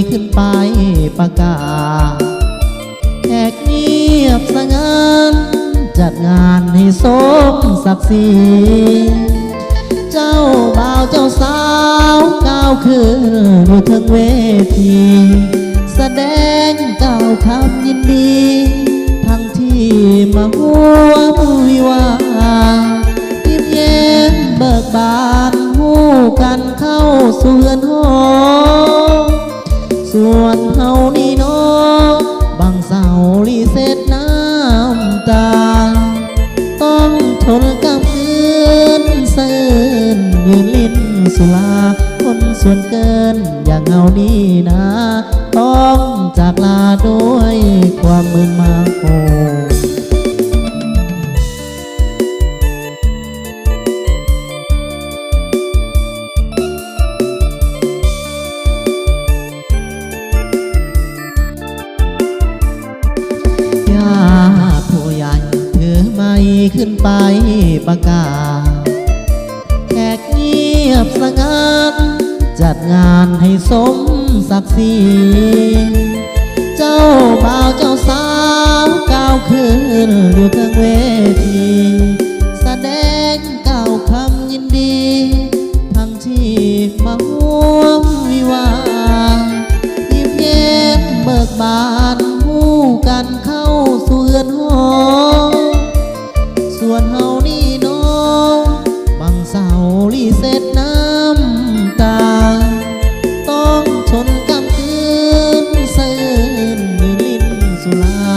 ขึ้นไปประกาศแขกเงียบสงันจัดงานให้สมศักดิ์ศรีเจ้าบ่าวเจ้าสาวก้าวขึ้นอยู่ถึงเวทีแสดงกล่าวคำยินดีทั้งที่มาหัววิวายิ้มแย้มเบิกบานหูกันเข้าสู่เรือนหอส่วนเฮานี่น้องบางเสาลีเสร็จน้ำตาต้องทนกับคืนเสื่นยืนลิ้นสุลาคนส่วนเกินอย่างเฮานี่นะต้องจากลาด้วยความมึนมาโหผู้ใหญ่ถือไม้ขึ้นไปประกาศแขกเงียบสงัดจัดงานให้สมศักดิ์ศรีเจ้าบ่าวเจ้าสาวก้าวขึ้นอยู่ข้างเวทีแสดงกล่าวคำยินดีทั้งที่มาร่วมวิวายิ้มแย้มเบิกบานหูกันเข้าสู่เรือนหอส่วนเฮานี่น้องบางเสาลีเสร็จน้ำตาต้องทนกำคืนเสื่นยืนลิ้นสุลา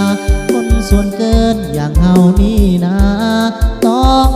คนส่วนเกินอย่างเฮานี่นะต้อง